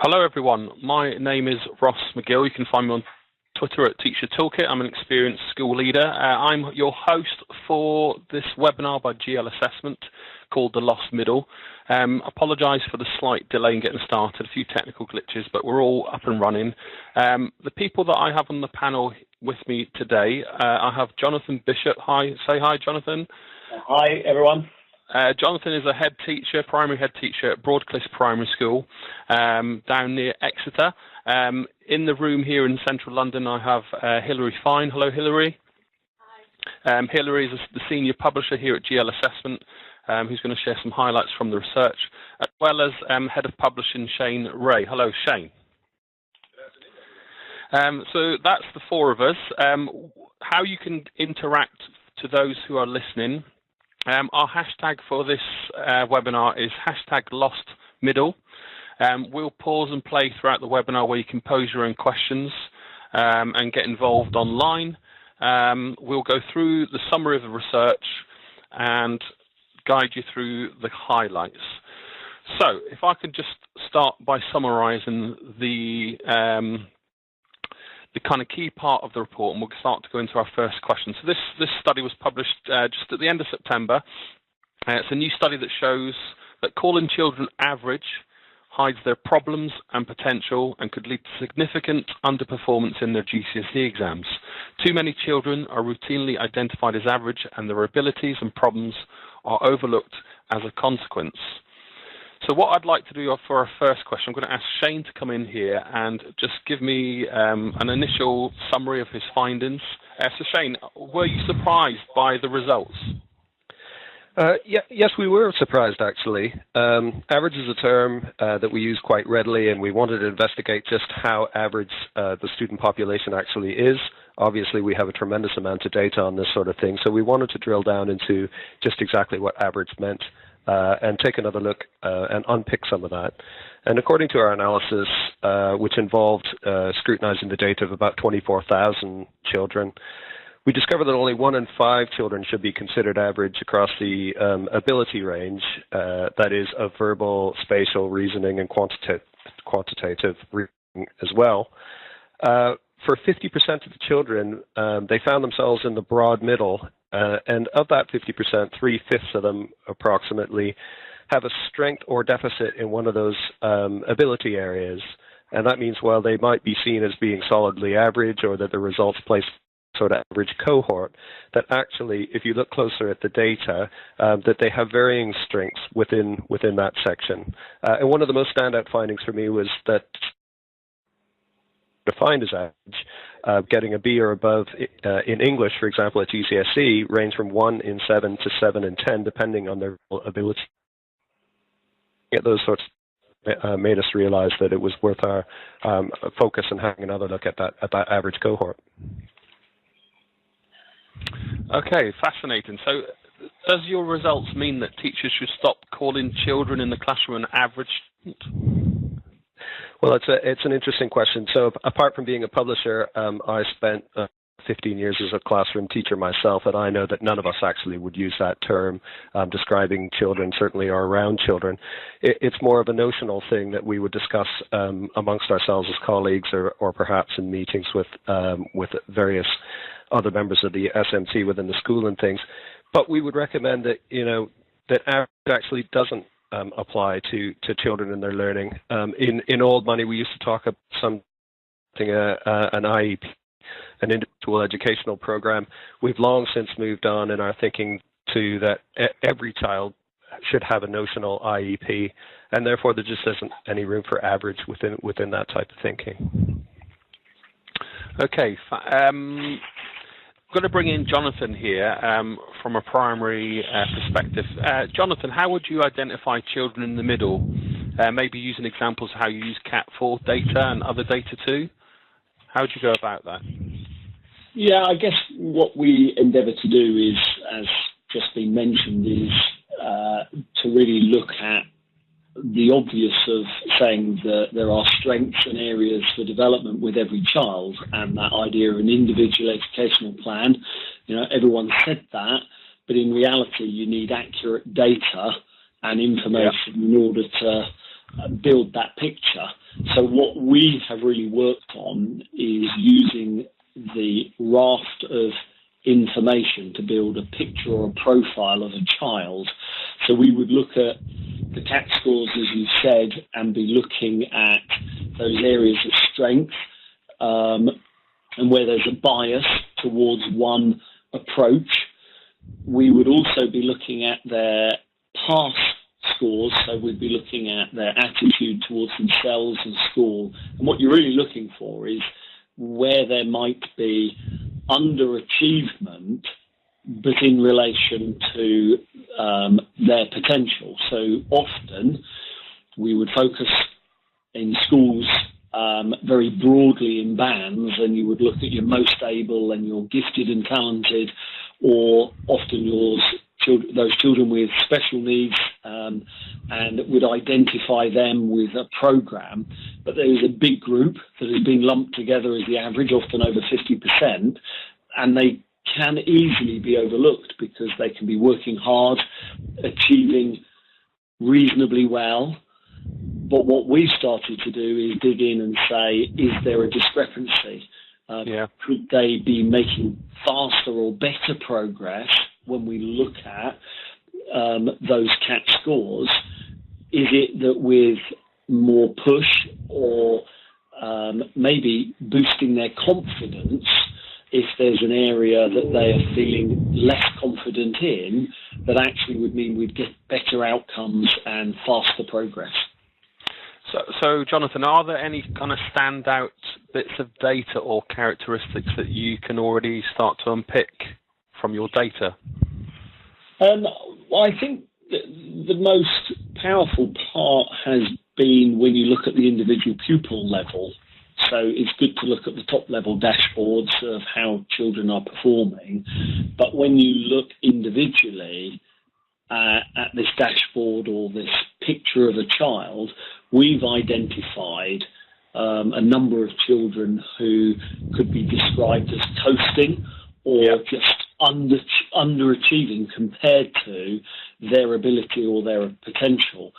Hello everyone, my name is Ross McGill. You can find me on Twitter at Teacher Toolkit. I'm an experienced school leader. I'm your host for this webinar by GL Assessment called The Lost Middle. Apologise for the slight delay in getting started, a few technical glitches, but we're all up and running. The people that I have on the panel with me today, I have Jonathan Bishop. Hi, say hi, Jonathan. Hi everyone. Jonathan is a head teacher, primary head teacher at Broadclyst Primary School down near Exeter. In the room here in central London, I have Hilary Fine. Hello, Hilary. Hi. Hilary is the senior publisher here at GL Assessment, who's going to share some highlights from the research, as well as head of publishing Shane Rae. Hello, Shane. So that's the four of us. How you can interact to those who are listening. Our hashtag for this webinar is #LostMiddle. We'll pause and play throughout the webinar where you can pose your own questions and get involved online. We'll go through the summary of the research and guide you through the highlights. So if I could just start by summarising the kind of key part of the report, and we'll start to go into our first question. So this study was published just at the end of September. It's a new study that shows that calling children average hides their problems and potential and could lead to significant underperformance in their GCSE exams. Too many children are routinely identified as average, and their abilities and problems are overlooked as a consequence. So what I'd like to do for our first question, I'm going to ask Shane to come in here and just give me an initial summary of his findings. So Shane, were you surprised by the results? Yes, we were surprised actually. Average is a term that we use quite readily, and we wanted to investigate just how average the student population actually is. Obviously, we have a tremendous amount of data on this sort of thing, so we wanted to drill down into just exactly what average meant. And take another look and unpick some of that. And according to our analysis, which involved scrutinizing the data of about 24,000 children, we discovered that only 1 in 5 children should be considered average across the ability range, that is, of verbal, spatial, reasoning, and quantitative reasoning as well. For 50% of the children, they found themselves in the broad middle. And of that 50%, 3/5 of them approximately have a strength or deficit in one of those ability areas. And that means while they might be seen as being solidly average, or that the results place sort of average cohort, that actually, if you look closer at the data, that they have varying strengths within that section. And one of the most standout findings for me was that defined as average, getting a B or above in English, for example, at GCSE, range from 1 in 7 to 7 in 10, depending on their ability. Those sorts made us realize that it was worth our focus and having another look at that average cohort. Okay, fascinating. So does your results mean that teachers should stop calling children in the classroom an average student? Well, it's an interesting question. So apart from being a publisher, I spent 15 years as a classroom teacher myself, and I know that none of us actually would use that term describing children, certainly, or around children. It's more of a notional thing that we would discuss amongst ourselves as colleagues, or perhaps in meetings with various other members of the SMC within the school and things. But we would recommend that, that average actually doesn't apply to children in their learning. In old money, we used to talk about something, an IEP, an individual educational program. We've long since moved on in our thinking to that every child should have a notional IEP, and therefore there just isn't any room for average within that type of thinking. Okay. I'm going to bring in Jonathan here from a primary perspective. Jonathan, how would you identify children in the middle? Maybe using examples of how you use CAT4 data and other data too. How would you go about that? Yeah, I guess what we endeavour to do is, as just been mentioned, is to really look at the obvious of saying that there are strengths and areas for development with every child, and that idea of an individual educational plan. Everyone said that, but in reality you need accurate data and information in order to build that picture. So what we have really worked on is using the raft of information to build a picture or a profile of a child. So we would look at the CAT scores, as you said, and be looking at those areas of strength, and where there's a bias towards one approach. We would also be looking at their pass scores, so we'd be looking at their attitude towards themselves and school. And what you're really looking for is where there might be underachievement, but in relation to their potential. So often we would focus in schools very broadly in bands, and you would look at your most able and your gifted and talented, or often those children with special needs, and would identify them with a program. But there is a big group that has been lumped together as the average, often over 50%, and they can easily be overlooked because they can be working hard, achieving reasonably well. But what we've started to do is dig in and say, is there a discrepancy? Could they be making faster or better progress when we look at those CAT scores? Is it that with more push or maybe boosting their confidence, if there's an area that they are feeling less confident in, that actually would mean we'd get better outcomes and faster progress? So, Jonathan, are there any kind of standout bits of data or characteristics that you can already start to unpick from your data? Well, I think the most powerful part has been when you look at the individual pupil level. So it's good to look at the top level dashboards of how children are performing. But when you look individually at this dashboard or this picture of a child, we've identified a number of children who could be described as coasting or just underachieving compared to their ability or their potential.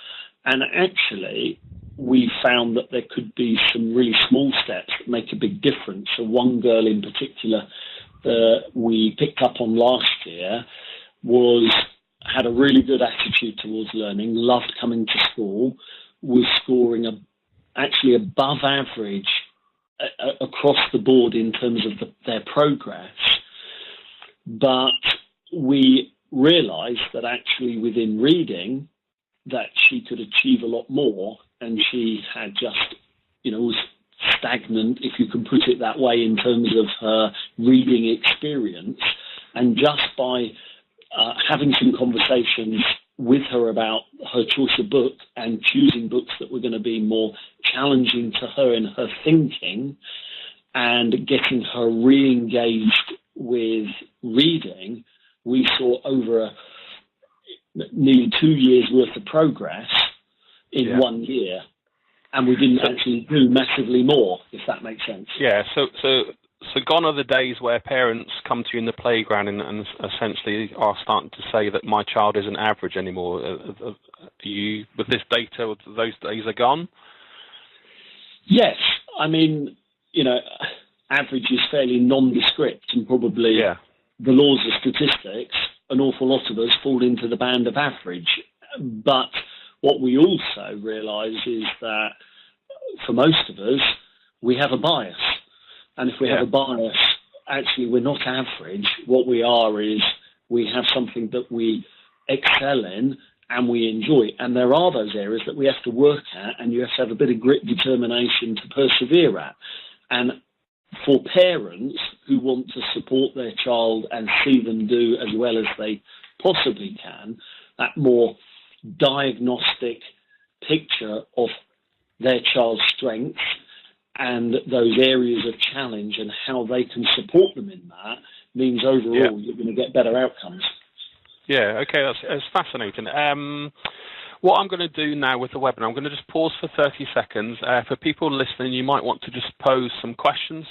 And actually, we found that there could be some really small steps that make a big difference. So one girl in particular that we picked up on last year had a really good attitude towards learning, loved coming to school, was scoring actually above average across the board in terms of their progress. But we realised that actually within reading that she could achieve a lot more, and she had just, was stagnant, if you can put it that way, in terms of her reading experience. And just by having some conversations with her about her choice of book and choosing books that were going to be more challenging to her in her thinking and getting her re-engaged with reading, we saw over nearly 2 years worth of progress in 1 year, and we didn't actually do massively more, if that makes sense. Yeah, so gone are the days where parents come to you in the playground and essentially are starting to say that my child isn't average anymore. Are you, with this data, those days are gone? Yes. I mean, average is fairly nondescript, and probably the laws of statistics, an awful lot of us fall into the band of average. But what we also realise is that for most of us, we have a bias. And if we have a bias, actually we're not average. What we are is we have something that we excel in and we enjoy. And there are those areas that we have to work at, and you have to have a bit of grit, determination to persevere at. And for parents who want to support their child and see them do as well as they possibly can, that more diagnostic picture of their child's strengths and those areas of challenge and how they can support them in that means overall you're going to get better outcomes. Yeah, okay, that's fascinating. What I'm going to do now with the webinar, I'm going to just pause for 30 seconds. For people listening, you might want to just pose some questions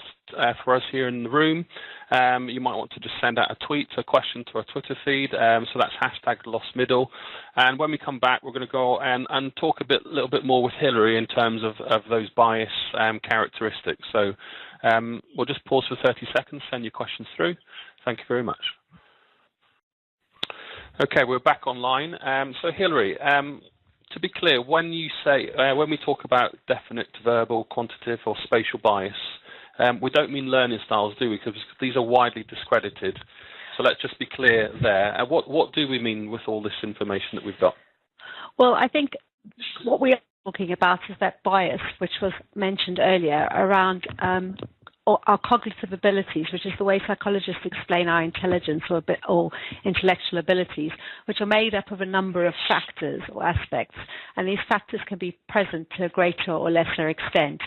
for us here in the room. You might want to just send out a tweet, a question to our Twitter feed. So that's #LostMiddle. And when we come back, we're going to go and talk a little bit more with Hilary in terms of those bias characteristics. So we'll just pause for 30 seconds, send your questions through. Thank you very much. Okay, we're back online. So Hilary, to be clear, when you say, when we talk about definite, verbal, quantitative or spatial bias, we don't mean learning styles, do we? Because these are widely discredited. So let's just be clear there. What do we mean with all this information that we've got? Well, I think what we are talking about is that bias, which was mentioned earlier, around our cognitive abilities, which is the way psychologists explain our intelligence or intellectual abilities, which are made up of a number of factors or aspects. And these factors can be present to a greater or lesser extent.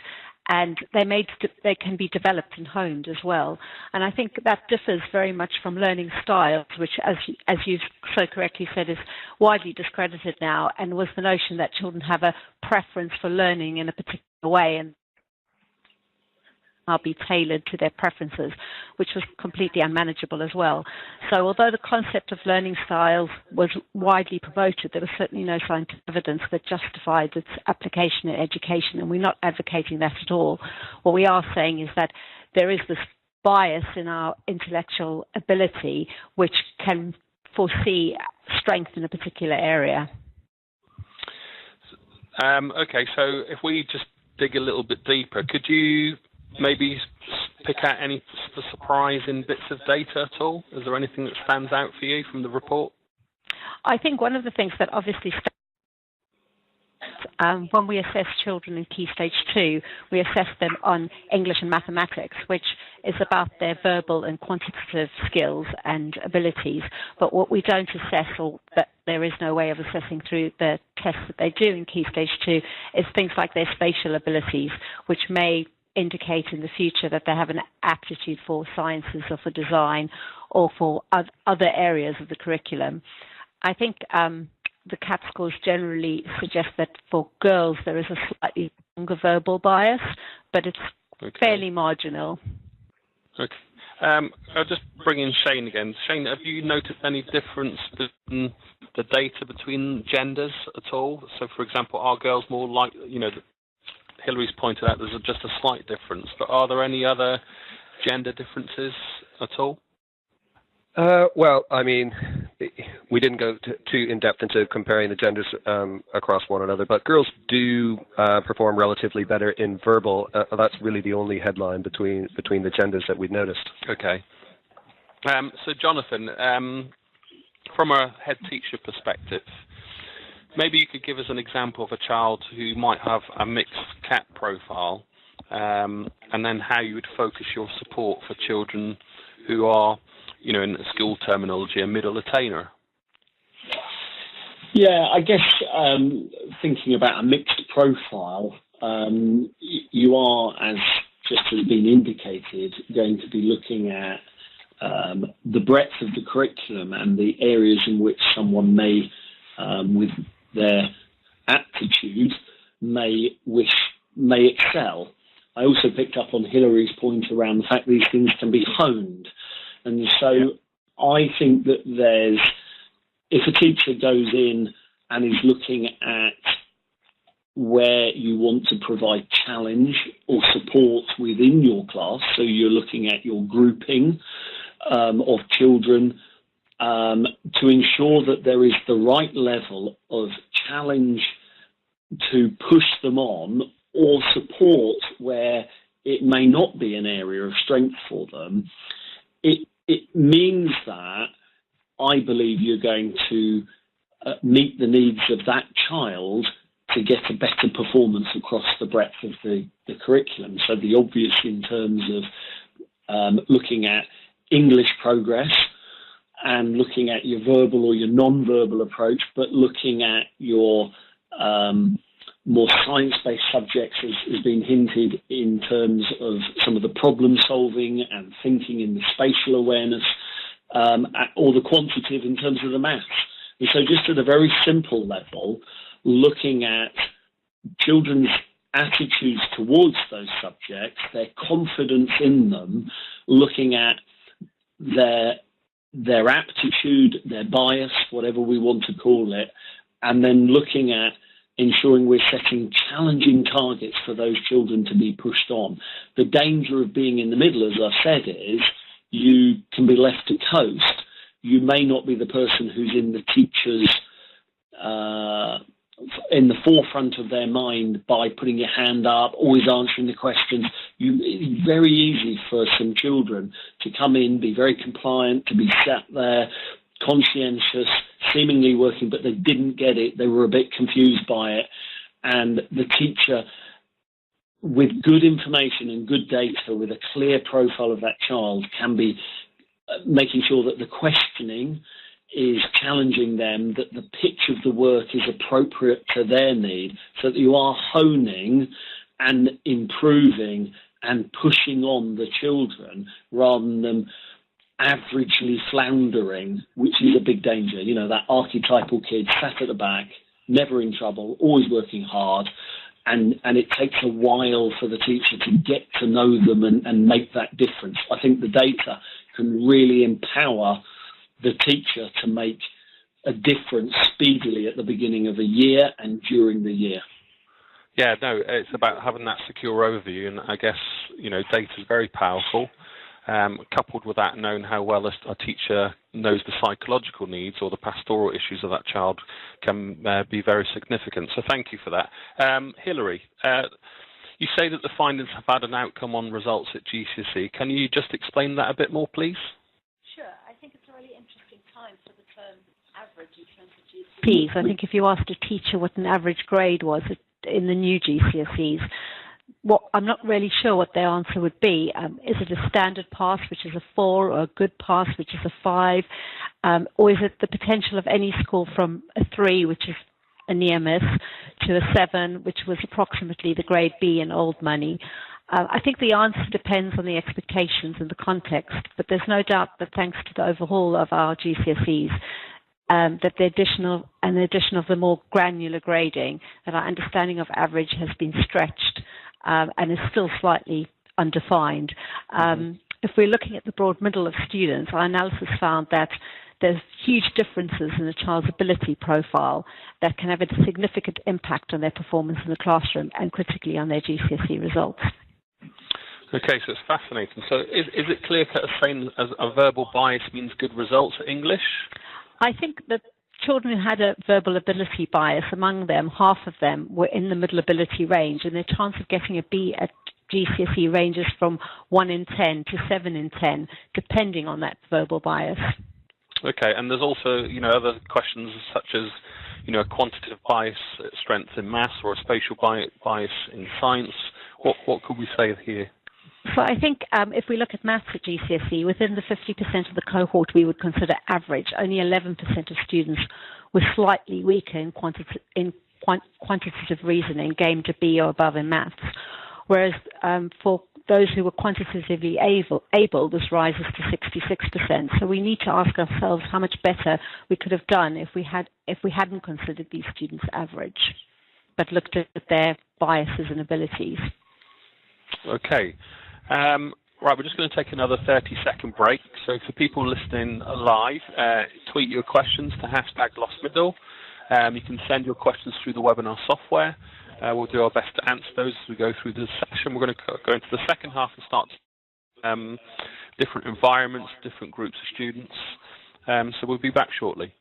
And they can be developed and honed as well. And I think that differs very much from learning styles, which, as you've so correctly said, is widely discredited now, and was the notion that children have a preference for learning in a particular way and be tailored to their preferences, which was completely unmanageable as well. So although the concept of learning styles was widely promoted, there was certainly no scientific evidence that justified its application in education, and we're not advocating that at all. What we are saying is that there is this bias in our intellectual ability which can foresee strength in a particular area. Okay, so if we just dig a little bit deeper, could you maybe pick out any surprising bits of data at all? Is there anything that stands out for you from the report? I think one of the things that obviously when we assess children in Key Stage 2, we assess them on English and mathematics, which is about their verbal and quantitative skills and abilities. But what we don't assess, or that there is no way of assessing through the tests that they do in Key Stage 2, is things like their spatial abilities, which may indicate in the future that they have an aptitude for sciences or for design or for other areas of the curriculum. I think the CAT scores generally suggest that for girls there is a slightly stronger verbal bias, but it's fairly marginal. Okay. I'll just bring in Shane again. Shane, have you noticed any difference in the data between genders at all? So, for example, are girls more like, Hilary's pointed out there's just a slight difference, but are there any other gender differences at all? Well, I mean, we didn't go too in-depth into comparing the genders across one another, but girls do perform relatively better in verbal. That's really the only headline between the genders that we've noticed. Okay. So, Jonathan, from a head teacher perspective, maybe you could give us an example of a child who might have a mixed CAT profile, and then how you would focus your support for children who are, in school terminology, a middle attainer. Yeah, I guess thinking about a mixed profile, you are, as just has been indicated, going to be looking at the breadth of the curriculum and the areas in which someone may, with their aptitude, may excel. I also picked up on Hilary's point around the fact these things can be honed. And so I think that if a teacher goes in and is looking at where you want to provide challenge or support within your class, so you're looking at your grouping of children, to ensure that there is the right level of challenge to push them on, or support where it may not be an area of strength for them, it means that I believe you're going to meet the needs of that child to get a better performance across the breadth of the curriculum. So the obvious in terms of looking at English progress and looking at your verbal or your non-verbal approach, but looking at your more science-based subjects has been hinted in terms of some of the problem solving and thinking in the spatial awareness, or the quantitative in terms of the maths. And so just at a very simple level, looking at children's attitudes towards those subjects, their confidence in them, looking at their aptitude, their bias, whatever we want to call it, and then looking at ensuring we're setting challenging targets for those children to be pushed on. The danger of being in the middle, as I've said, is you can be left to coast. You may not be the person who's in the teacher's in the forefront of their mind by putting your hand up, always answering the questions. It's very easy for some children to come in, be very compliant, to be sat there, conscientious, seemingly working, but they didn't get it. They were a bit confused by it. And the teacher, with good information and good data, with a clear profile of that child, can be making sure that the questioning is challenging them, that the pitch of the work is appropriate to their need, so that you are honing and improving and pushing on the children rather than them averagely floundering, which is a big danger. You know, that archetypal kid sat at the back, never in trouble, always working hard, and it takes a while for the teacher to get to know them and make that difference. I think the data can really empower the teacher to make a difference speedily at the beginning of a year and during the year. Yeah, no, it's about having that secure overview, and I guess, you know, data is very powerful. Coupled with that, knowing how well a teacher knows the psychological needs or the pastoral issues of that child can be very significant. So thank you for that. Hilary, you say that the findings have had an outcome on results at GCSE. Can you just explain that a bit more, please? Sure. I think it's a really interesting time for the term average in terms of GCSEs. I think if you asked a teacher what an average grade was in the new GCSEs, I'm not really sure what their answer would be. Is it a standard pass, which is a 4, or a good pass, which is a 5? Or is it the potential of any school from a 3, which is a near miss, to a 7, which was approximately the grade B in old money? I think the answer depends on the expectations and the context, but there's no doubt that thanks to the overhaul of our GCSEs, that the addition of the more granular grading, that our understanding of average has been stretched and is still slightly undefined. If we're looking at the broad middle of students, our analysis found that there's huge differences in a child's ability profile that can have a significant impact on their performance in the classroom and critically on their GCSE results. Okay, so it's fascinating. So is it clear-cut as saying as a verbal bias means good results at English? I think that children who had a verbal ability bias, among them, half of them were in the middle ability range, and their chance of getting a B at GCSE ranges from 1 in 10 to 7 in 10, depending on that verbal bias. Okay, and there's also, you know, other questions such as, you know, a quantitative bias, strength in maths, or a spatial bias in science. What could we say here? So I think if we look at maths at GCSE, within the 50% of the cohort we would consider average, only 11% of students were slightly weaker in quantitative reasoning, gained a B or above in maths. Whereas for those who were quantitatively able, this rises to 66%. So we need to ask ourselves how much better we could have done if we hadn't considered these students average, but looked at their biases and abilities. Okay. Right, we're just going to take another 30-second break. So for people listening live, tweet your questions to #LostMiddle. You can send your questions through the webinar software. We'll do our best to answer those as we go through the session. We're going to go into the second half and start different environments, different groups of students. So we'll be back shortly.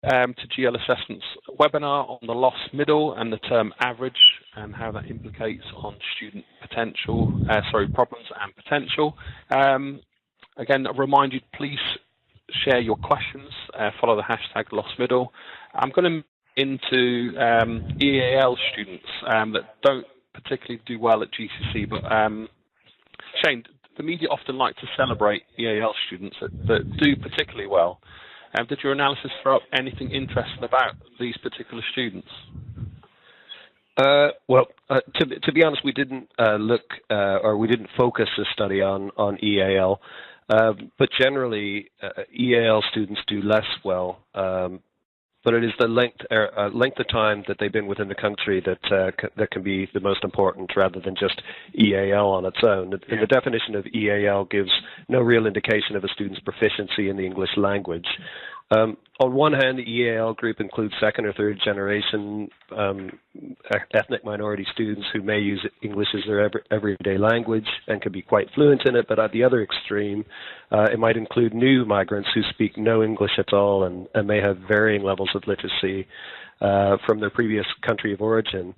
To GL Assessment's webinar on the lost middle and the term average and how that implicates on student potential, problems and potential. Again, I remind you, please share your questions, follow the #LostMiddle. I'm going to into EAL students that don't particularly do well at GCSE, but Shane, the media often like to celebrate EAL students that do particularly well. Did your analysis throw up anything interesting about these particular students? To be honest, we didn't we didn't focus the study on EAL, but generally EAL students do less well but it is the length of time that they've been within the country that can be the most important, rather than just EAL on its own. And the definition of EAL gives no real indication of a student's proficiency in the English language. On one hand, the EAL group includes second or third generation ethnic minority students who may use English as their everyday language and can be quite fluent in it, but at the other extreme, it might include new migrants who speak no English at all and may have varying levels of literacy from their previous country of origin.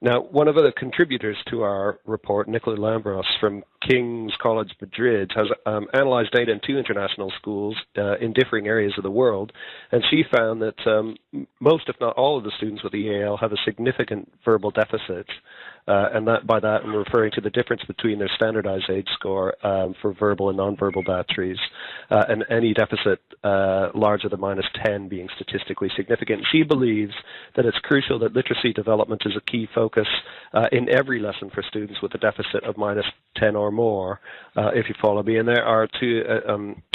Now, one of the contributors to our report, Nicola Lambros from King's College Madrid, has analyzed data in 2 international schools in differing areas of the world, and she found that most, if not all, of the students with EAL have a significant verbal deficit, and by that I'm referring to the difference between their standardized age score for verbal and nonverbal batteries, and any deficit larger than -10 being statistically significant. She believes that it's crucial that literacy development is a key focus in every lesson for students with a deficit of -10 or more, if you follow me, and there are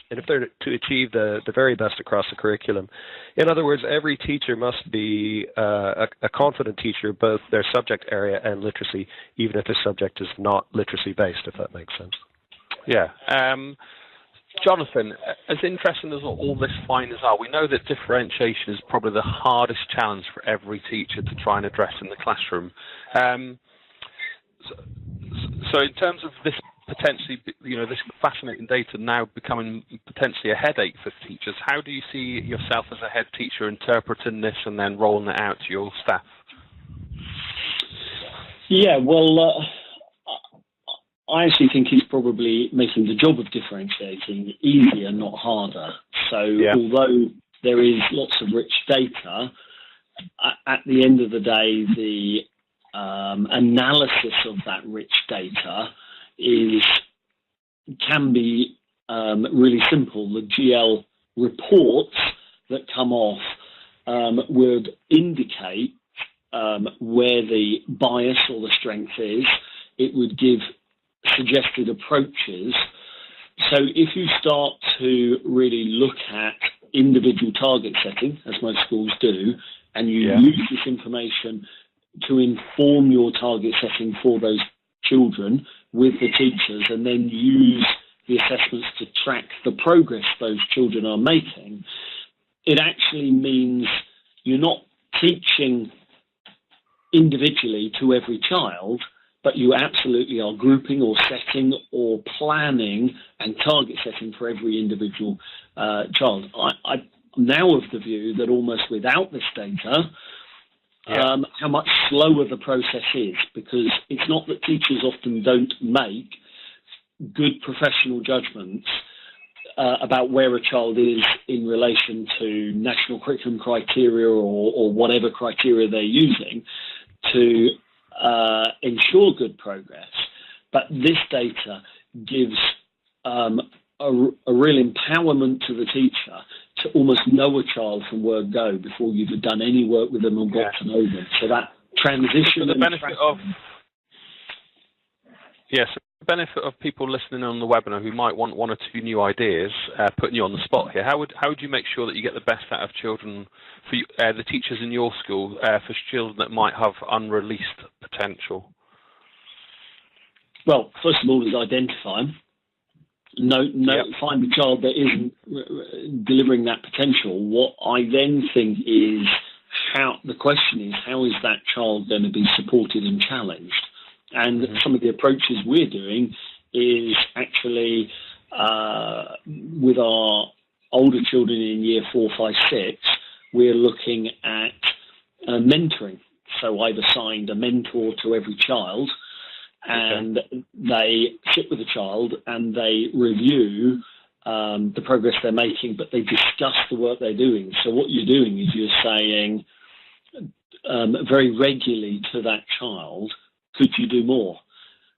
and if they're to achieve the very best across the curriculum. In other words, every teacher must be a confident teacher, both their subject area and literacy, even if the subject is not literacy-based, if that makes sense. Yeah. Jonathan, as interesting as all this findings are, we know that differentiation is probably the hardest challenge for every teacher to try and address in the classroom. So in terms of this potentially, this fascinating data now becoming potentially a headache for teachers, how do you see yourself as a head teacher interpreting this and then rolling it out to your staff? Yeah, well, I actually think it's probably making the job of differentiating easier, not harder. So although there is lots of rich data, at the end of the day, the analysis of that rich data can be really simple. The GL reports that come off would indicate where the bias or the strength is. It would give suggested approaches. So if you start to really look at individual target setting, as most schools do, and you use this information to inform your target setting for those children with the teachers, and then use the assessments to track the progress those children are making, it actually means you're not teaching individually to every child, but you absolutely are grouping or setting or planning and target setting for every individual child. I'm now of the view that almost without this data, how much slower the process is, because it's not that teachers often don't make good professional judgments about where a child is in relation to national curriculum criteria or whatever criteria they're using to ensure good progress. But this data gives a real empowerment to the teacher to almost know a child from word go before you've done any work with them and got to know them. So that transition. The benefit of the benefit of people listening on the webinar who might want 1 or 2 new ideas, putting you on the spot here. How would you make sure that you get the best out of children for you, the teachers in your school for children that might have unreleased potential? Well, first of all, is identify them. Find the child that isn't delivering that potential. What I then think is the question is, how is that child going to be supported and challenged? And some of the approaches we're doing is actually with our older children in year 4, 5, 6, we're looking at mentoring. So I've assigned a mentor to every child, and they sit with the child and they review the progress they're making, but they discuss the work they're doing. So what you're doing is you're saying very regularly to that child, could you do more?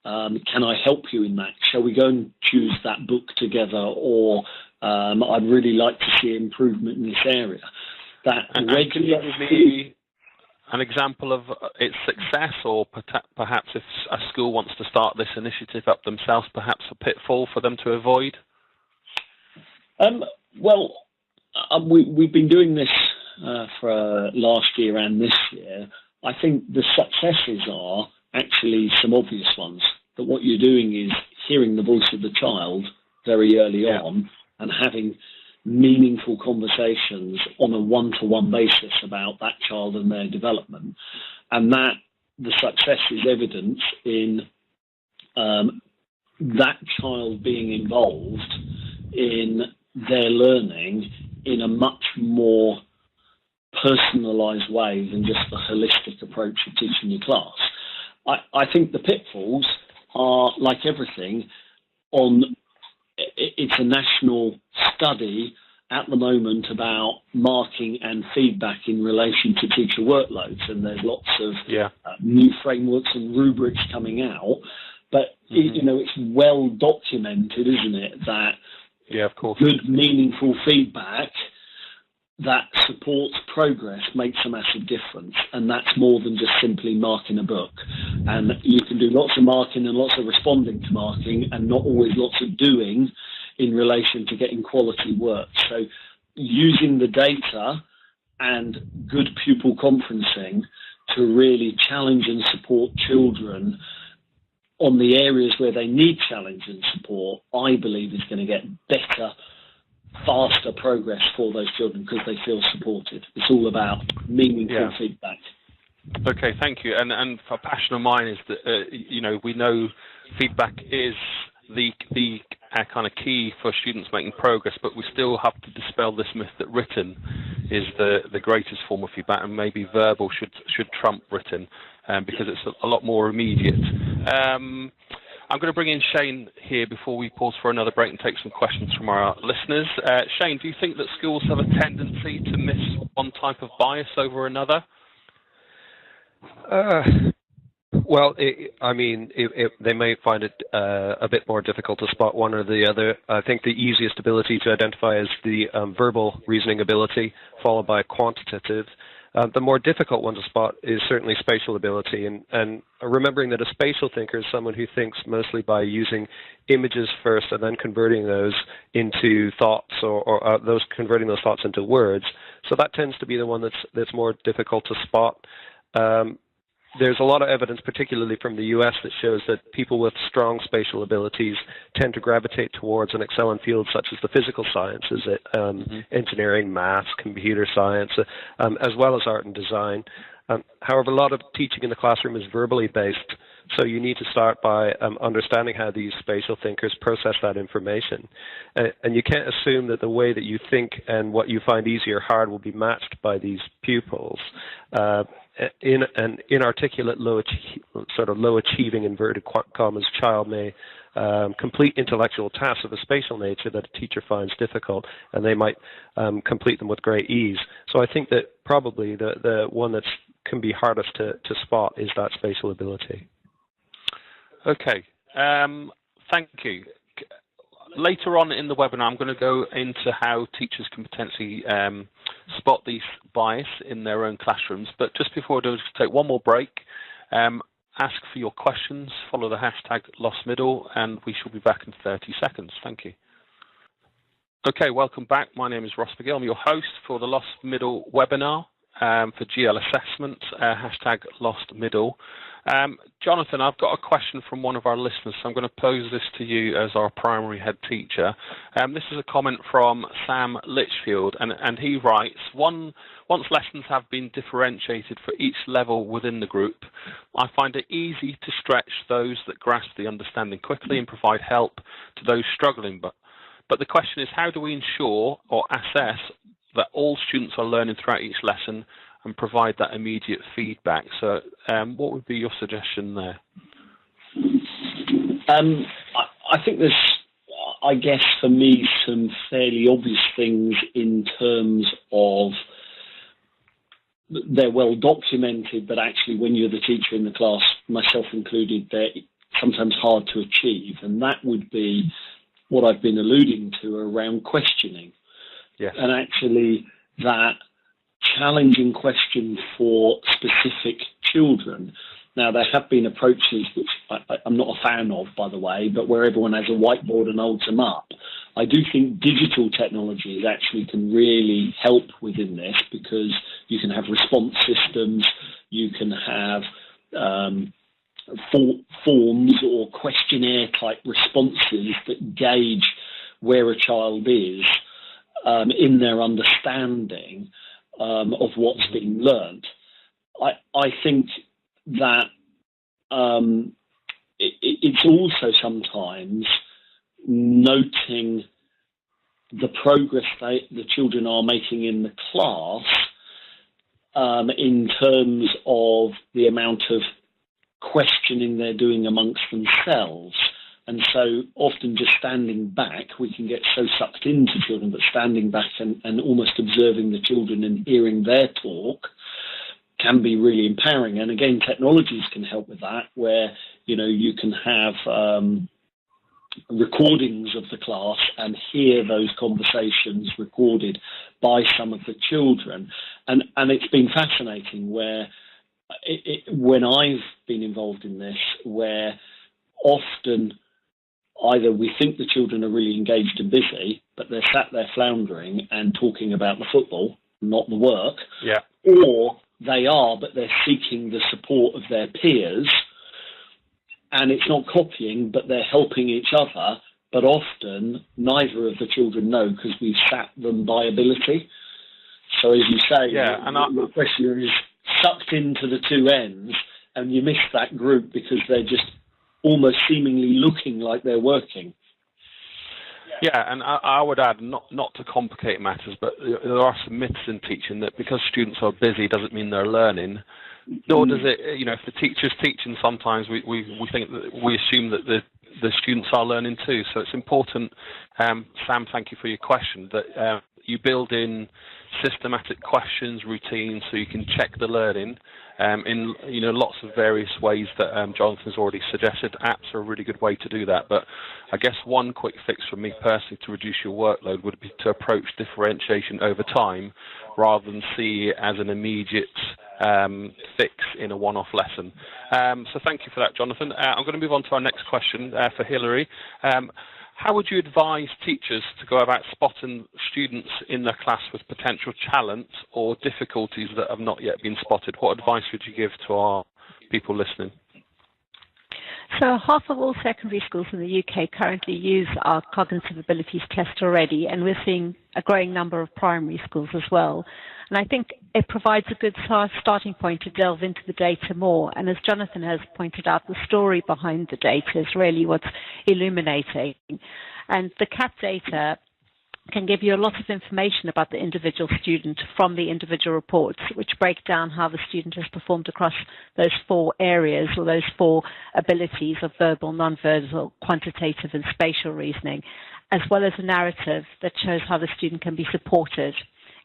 Can I help you in that? Shall we go and choose that book together? Or I'd really like to see improvement in this area. Can you give me an example of its success, or perhaps if a school wants to start this initiative up themselves, perhaps a pitfall for them to avoid? We've been doing this for last year and this year, I think the successes are actually some obvious ones. That what you're doing is hearing the voice of the child very early on and having meaningful conversations on a one-to-one basis about that child and their development. And that the success is evident in that child being involved in their learning in a much more personalised way than just the holistic approach of teaching your class. I think the pitfalls are, like everything, it's a national study at the moment about marking and feedback in relation to teacher workloads, and there's lots of new frameworks and rubrics coming out. But it's well documented, isn't it, that of course, good, meaningful feedback that supports progress makes a massive difference, and that's more than just simply marking a book. And you can do lots of marking and lots of responding to marking, and not always lots of doing in relation to getting quality work. So using the data and good pupil conferencing to really challenge and support children on the areas where they need challenge and support, I believe is going to get better, faster progress for those children because they feel supported. It's all about meaningful feedback. Okay, thank you. And a passion of mine is that, we know feedback is the kind of key for students making progress, but we still have to dispel this myth that written is the greatest form of feedback, and maybe verbal should trump written because it's a lot more immediate. I'm going to bring in Shane here before we pause for another break and take some questions from our listeners. Shane, do you think that schools have a tendency to miss one type of bias over another? Well, they may find it a bit more difficult to spot one or the other. I think the easiest ability to identify is the verbal reasoning ability, followed by quantitative. The more difficult one to spot is certainly spatial ability, and remembering that a spatial thinker is someone who thinks mostly by using images first and then converting those into thoughts, or converting those thoughts into words. So that tends to be the one that's more difficult to spot. There's a lot of evidence, particularly from the US, that shows that people with strong spatial abilities tend to gravitate towards and excel in fields such as the physical sciences, engineering, maths, computer science, as well as art and design. However, a lot of teaching in the classroom is verbally based, so you need to start by understanding how these spatial thinkers process that information. And you can't assume that the way that you think and what you find easy or hard will be matched by these pupils. In an inarticulate, low achieving, inverted commas, child may complete intellectual tasks of a spatial nature that a teacher finds difficult, and they might complete them with great ease. So I think that probably the one that can be hardest to spot is that spatial ability. Okay, thank you. Later on in the webinar, I'm going to go into how teachers can potentially spot these bias in their own classrooms. But just before I do, just take one more break. Ask for your questions, follow the hashtag LostMiddle, and we shall be back in 30 seconds. Thank you. Okay, welcome back. My name is Ross McGill. I'm your host for the Lost Middle webinar for GL Assessment, hashtag LostMiddle. Jonathan, I've got a question from one of our listeners, so I'm going to pose this to you as our primary head teacher. This is a comment from Sam Litchfield, and he writes, once lessons have been differentiated for each level within the group, I find it easy to stretch those that grasp the understanding quickly and provide help to those struggling. But the question is, how do we ensure or assess that all students are learning throughout each lesson and provide that immediate feedback? So what would be your suggestion there? I think there's, I guess for me, some fairly obvious things in terms of they're well documented, but actually when you're the teacher in the class, myself included, they're sometimes hard to achieve. And that would be what I've been alluding to around questioning. Yes. And actually that challenging question for specific children. Now, there have been approaches which I'm not a fan of, by the way, but where everyone has a whiteboard and holds them up. I do think digital technologies actually can really help within this, because you can have response systems, you can have forms or questionnaire type responses that gauge where a child is in their understanding of what's being learned. I think that it's also sometimes noting the progress the children are making in the class in terms of the amount of questioning they're doing amongst themselves. And so often just standing back, we can get so sucked into children, but standing back and almost observing the children and hearing their talk can be really empowering. And again, technologies can help with that, where, you know, you can have recordings of the class and hear those conversations recorded by some of the children. And it's been fascinating where when I've been involved in this, where often either we think the children are really engaged and busy, but they're sat there floundering and talking about the football, not the work. Yeah. Or they are, but they're seeking the support of their peers. And it's not copying, but they're helping each other. But often neither of the children know, because we've sat them by ability. So as you say, the question is sucked into the two ends, and you miss that group because they're just almost seemingly looking like they're working. Yeah, and I would add, not to complicate matters, but there are some myths in teaching that because students are busy doesn't mean they're learning. Nor does it, you know, if the teacher's teaching, sometimes we think that we assume that the students are learning too. So it's important, Sam, thank you for your question, that you build in systematic questions, routines, so you can check the learning in, you know, lots of various ways that Jonathan's already suggested. Apps are a really good way to do that. But I guess one quick fix for me personally to reduce your workload would be to approach differentiation over time rather than see it as an immediate fix in a one-off lesson. So thank you for that, Jonathan. I'm going to move on to our next question for Hilary. How would you advise teachers to go about spotting students in their class with potential talent or difficulties that have not yet been spotted? What advice would you give to our people listening? So half of all secondary schools in the UK currently use our cognitive abilities test already, and we're seeing a growing number of primary schools as well. And I think it provides a good starting point to delve into the data more. And as Jonathan has pointed out, the story behind the data is really what's illuminating. And the CAP data can give you a lot of information about the individual student from the individual reports, which break down how the student has performed across those four areas, or those four abilities of verbal, non-verbal, quantitative, and spatial reasoning, as well as a narrative that shows how the student can be supported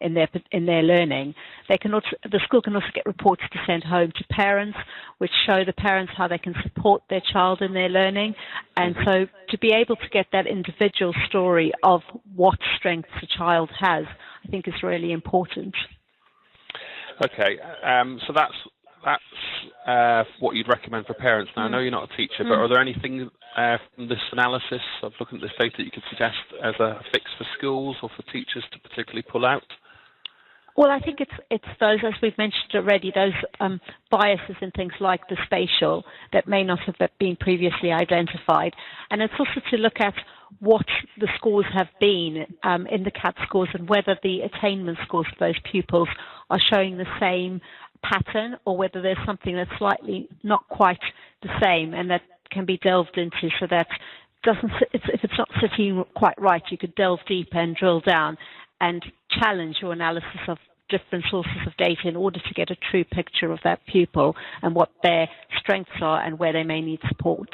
in their learning. The school can also get reports to send home to parents, which show the parents how they can support their child in their learning. And so to be able to get that individual story of what strengths a child has, I think is really important. Okay, so that's what you'd recommend for parents. Now, I know you're not a teacher, but are there anything from this analysis of looking at this data that you could suggest as a fix for schools or for teachers to particularly pull out? Well, I think it's those, as we've mentioned already, those biases and things like the spatial that may not have been previously identified. And it's also to look at what the scores have been in the CAT scores, and whether the attainment scores for those pupils are showing the same pattern, or whether there's something that's slightly not quite the same, and that can be delved into, so that if it's not sitting quite right, you could delve deeper and drill down and challenge your analysis of different sources of data in order to get a true picture of that pupil and what their strengths are and where they may need support.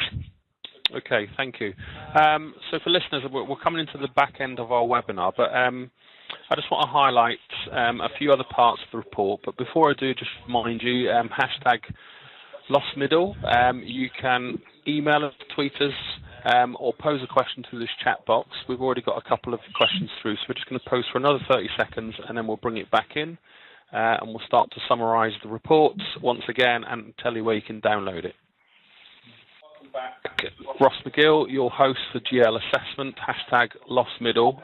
Okay, thank you. So for listeners, we're coming into the back end of our webinar, but I just want to highlight a few other parts of the report. But before I do, just remind you, hashtag Lost Middle. You can email us, tweet us, or pose a question through this chat box. We've already got a couple of questions through, so we're just going to pose for another 30 seconds, and then we'll bring it back in, and we'll start to summarise the report once again and tell you where you can download it. Welcome back. Ross McGill, your host for GL Assessment, hashtag Lost Middle.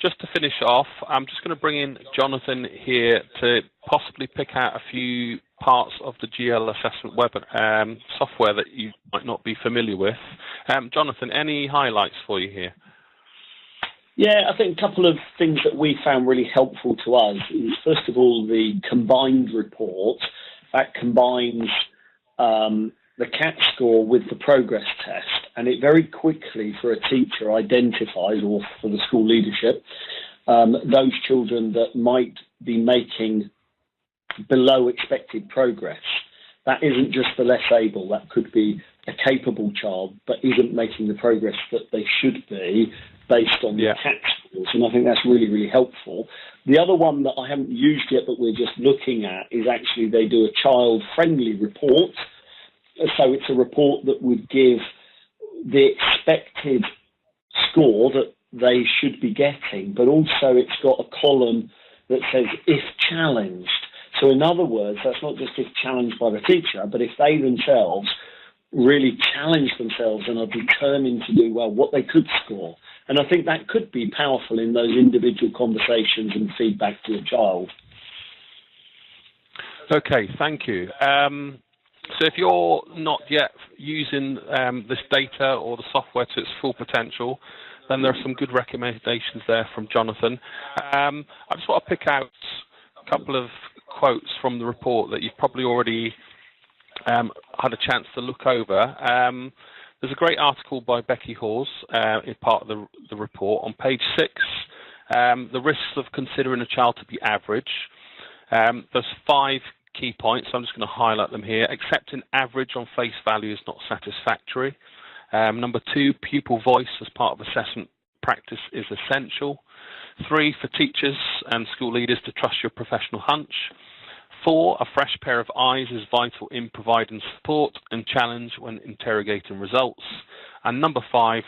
Just to finish off, I'm just going to bring in Jonathan here to possibly pick out a few parts of the GL Assessment web software that you might not be familiar with. Jonathan, any highlights for you here? Yeah, I think a couple of things that we found really helpful to us is, first of all, the combined report that combines the CAT score with the progress test, and it very quickly for a teacher identifies, or for the school leadership, those children that might be making below expected progress. That isn't just the less able, that could be a capable child but isn't making the progress that they should be based on the CAT scores, and I think that's really, really helpful. The other one that I haven't used yet but we're just looking at is actually they do a child-friendly report. So it's a report that would give the expected score that they should be getting, but also it's got a column that says if challenged. So in other words, that's not just if challenged by the teacher, but if they themselves really challenge themselves and are determined to do well, what they could score. And I think that could be powerful in those individual conversations and feedback to a child. Okay, thank you. So if you're not yet using this data or the software to its full potential, then there are some good recommendations there from Jonathan. I just want to pick out a couple of quotes from the report that you've probably already had a chance to look over. There's a great article by Becky Hawes in part of the report on page 6, the risks of considering a child to be average. There's 5 key points, so I'm just going to highlight them here. Accepting average on face value is not satisfactory. Number 2, pupil voice as part of assessment practice is essential. 3, for teachers and school leaders to trust your professional hunch. 4, a fresh pair of eyes is vital in providing support and challenge when interrogating results. And number 5,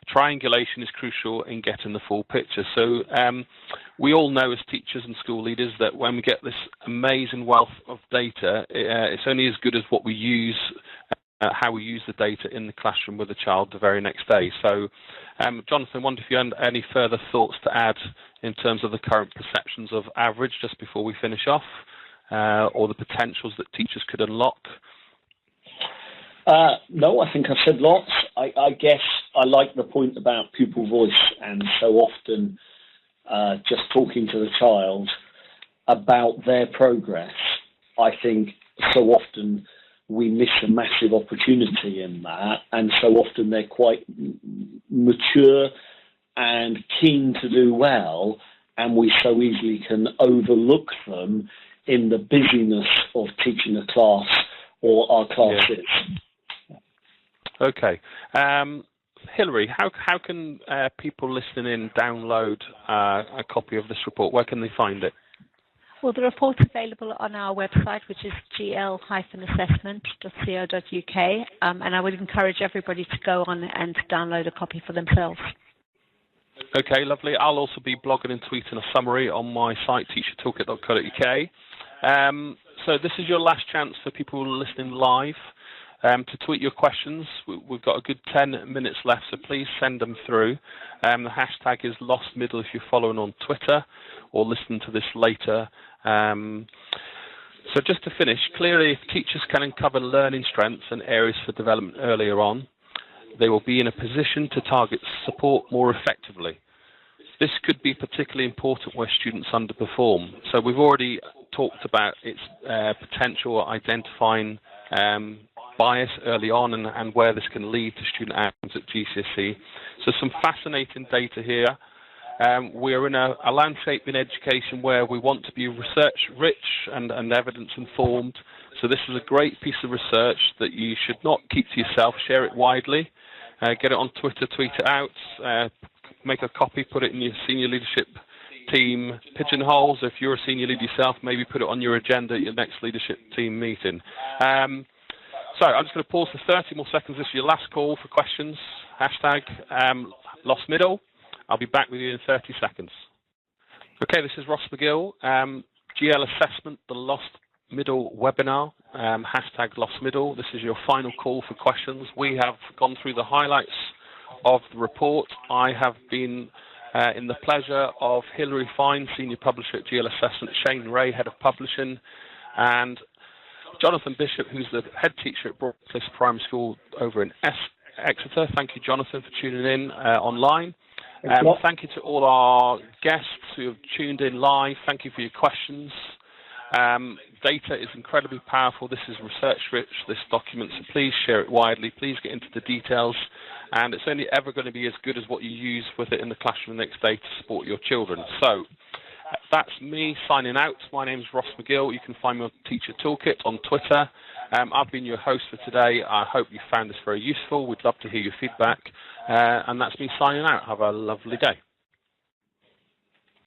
triangulation is crucial in getting the full picture. So we all know as teachers and school leaders that when we get this amazing wealth of data, it's only as good as what we use, how we use the data in the classroom with the child the very next day. So Jonathan, I wonder if you had any further thoughts to add in terms of the current perceptions of average just before we finish off, or the potentials that teachers could unlock. No, I think I've said lots. I guess I like the point about pupil voice, and so often just talking to the child about their progress. I think so often we miss a massive opportunity in that, and so often they're quite mature and keen to do well, and we so easily can overlook them in the busyness of teaching a class or our classes. Yeah. Okay. Hilary, how can people listening in download a copy of this report? Where can they find it? Well, the report's available on our website, which is gl-assessment.co.uk, and I would encourage everybody to go on and download a copy for themselves. Okay, lovely. I'll also be blogging and tweeting a summary on my site, teachertoolkit.co.uk. So this is your last chance for people listening live to tweet your questions. We've got a good 10 minutes left, so please send them through. The hashtag is LostMiddle if you're following on Twitter or listen to this later. So just to finish, clearly if teachers can uncover learning strengths and areas for development earlier on, they will be in a position to target support more effectively. This could be particularly important where students underperform. So we've already talked about its potential identifying bias early on and where this can lead to student outcomes at GCSE. So some fascinating data here. We're in a landscape in education where we want to be research-rich and evidence-informed. So this is a great piece of research that you should not keep to yourself. Share it widely. Get it on Twitter, tweet it out. Make a copy, put it in your senior leadership team pigeonholes. If you're a senior leader yourself, maybe put it on your agenda at your next leadership team meeting. So I'm just going to pause for 30 more seconds. This is your last call for questions. Hashtag LostMiddle. I'll be back with you in 30 seconds. Okay, this is Ross McGill. GL Assessment, the Lost middle webinar, hashtag Lost Middle. This is your final call for questions. We have gone through the highlights of the report. I have been in the pleasure of Hilary Fine, Senior Publisher at GL Assessment, Shane Rae, Head of Publishing, and Jonathan Bishop, who's the Head Teacher at Broadclyst Primary School over in Exeter. Thank you, Jonathan, for tuning in online. Thank you to all our guests who have tuned in live. Thank you for your questions. Data is incredibly powerful. This is research-rich, this document, so please share it widely. Please get into the details, and it's only ever going to be as good as what you use with it in the classroom the next day to support your children. So that's me signing out. My name is Ross McGill. You can find me on Teacher Toolkit on Twitter. I've been your host for today. I hope you found this very useful. We'd love to hear your feedback. And that's me signing out. Have a lovely day.